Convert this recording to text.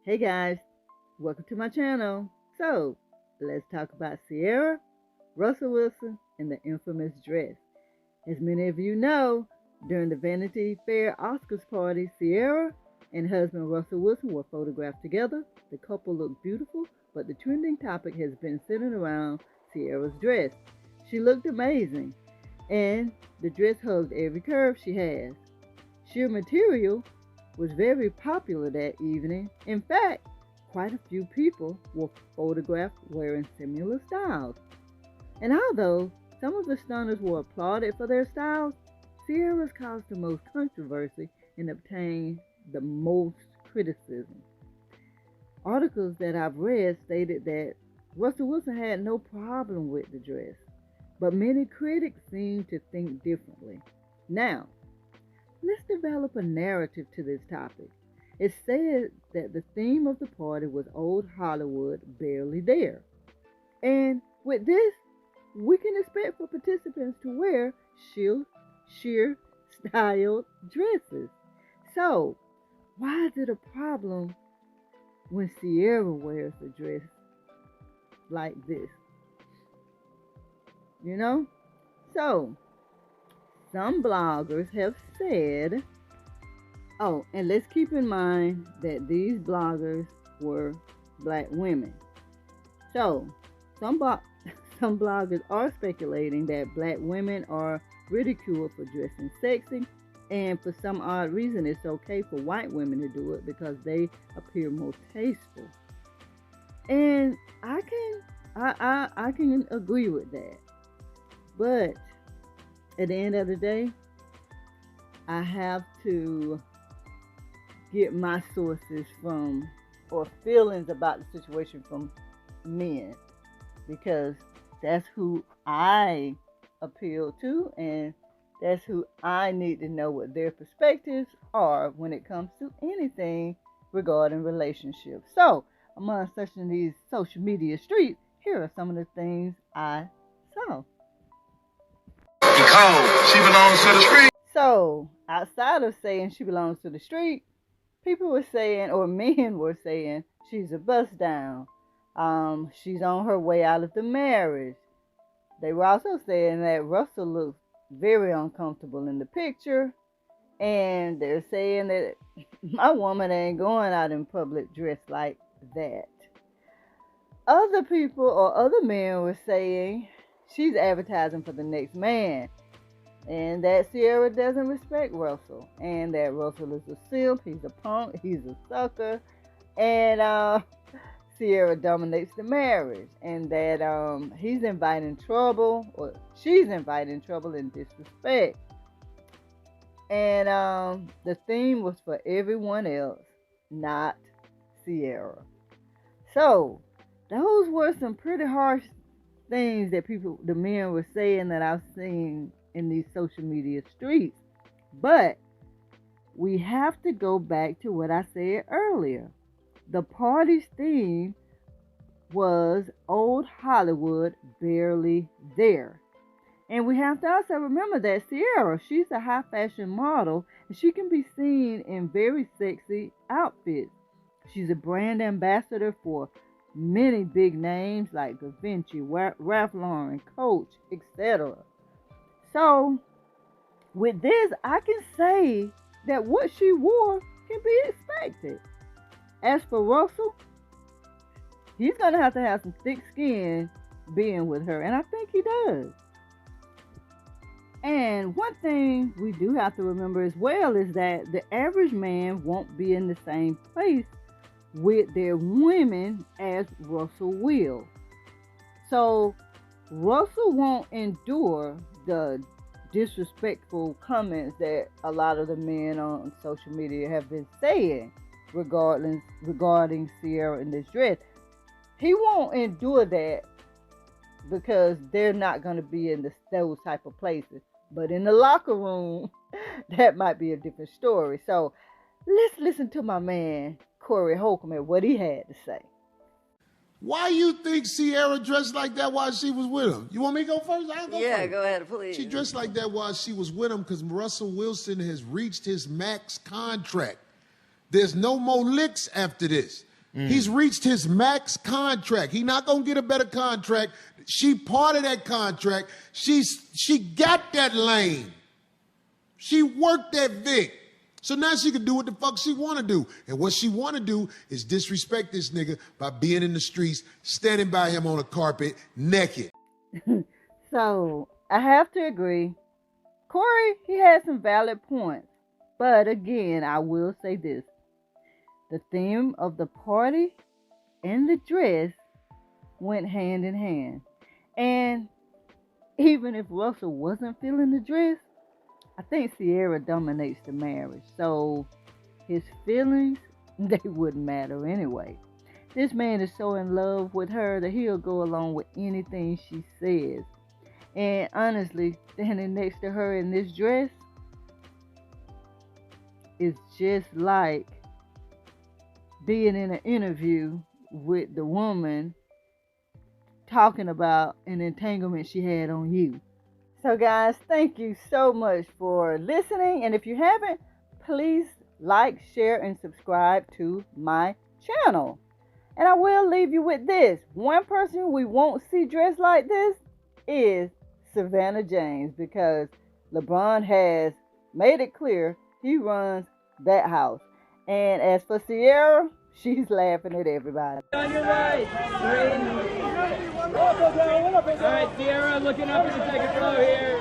Hey guys, welcome to my channel. So, let's talk about Ciara, Russell Wilson, and the infamous dress. As many of you know, during the Vanity Fair Oscars party, Ciara and husband Russell Wilson were photographed together. The couple looked beautiful, but the trending topic has been centered around Ciara's dress. She looked amazing, and the dress hugged every curve she has. Sheer material was very popular that evening. In fact, quite a few people were photographed wearing similar styles. And although some of the stunners were applauded for their styles, Ciara's caused the most controversy and obtained the most criticism. Articles that I've read stated that Russell Wilson had no problem with the dress, but many critics seem to think differently. Now, let's develop a narrative to this topic. It's said that the theme of the party was old Hollywood, barely there. And with this, we can expect for participants to wear sheer styled dresses. So, why is it a problem when Ciara wears a dress like this? You know? So, some bloggers have said, oh, and let's keep in mind that these bloggers were black women. So, some bloggers are speculating that black women are ridiculed for dressing sexy, and for some odd reason, it's okay for white women to do it because they appear more tasteful. And I can agree with that, but at the end of the day, I have to get my sources from, or feelings about the situation from men, because that's who I appeal to, and that's who I need to know what their perspectives are when it comes to anything regarding relationships. So, among searching these social media streets, here are some of the things I saw. Because she belongs to the street. So, outside of saying she belongs to the street, people were saying, or men were saying, she's a bust down. She's on her way out of the marriage. They were also saying that Russell looks very uncomfortable in the picture. And they're saying that my woman ain't going out in public dressed like that. Other people or other men were saying she's advertising for the next man, and that Ciara doesn't respect Russell, and that Russell is a simp, he's a punk, he's a sucker, and Ciara dominates the marriage, and that he's inviting trouble, or she's inviting trouble and disrespect. And the theme was for everyone else, not Ciara. So, those were some pretty harsh things that the men were saying that I've seen in these social media streets. But we have to go back to what I said earlier. The party's theme was old Hollywood, barely there. And we have to also remember that Ciara, she's a high fashion model, and she can be seen in very sexy outfits. She's a brand ambassador for many big names like Givenchy, Ralph Lauren, Coach, etc. So, with this, I can say that what she wore can be expected. As for Russell, he's going to have some thick skin being with her, and I think he does. And one thing we do have to remember as well is that the average man won't be in the same place with their women as Russell will. So Russell won't endure the disrespectful comments that a lot of the men on social media have been saying regarding Ciara in this dress. He won't endure that because they're not going to be in those type of places. But in the locker room, that might be a different story. So let's listen to my man, Corey Holcomb, and what he had to say. Why you think Ciara dressed like that while she was with him? You want me to go first? I'll go Yeah, first. go ahead, please. She dressed like that while she was with him because Russell Wilson has reached his max contract. There's no more licks after this. He's reached his max contract. He's not going to get a better contract. She part of that contract. She got that lane. She worked that Vic. So now she can do what the fuck she want to do. And what she want to do is disrespect this nigga by being in the streets, standing by him on a carpet, naked. So, I have to agree. Corey, he had some valid points. But again, I will say this. The theme of the party and the dress went hand in hand. And even if Russell wasn't feeling the dress, I think Ciara dominates the marriage. So his feelings, they wouldn't matter anyway. This man is so in love with her that he'll go along with anything she says. And honestly, standing next to her in this dress is just like being in an interview with the woman talking about an entanglement she had on you. So guys, thank you so much for listening. And if you haven't, please like, share, and subscribe to my channel. And I will leave you with this. One person we won't see dressed like this is Savannah James, because LeBron has made it clear he runs that house. And as for Ciara, she's laughing at everybody. On your right. All right, Ciara, looking up in the second row here.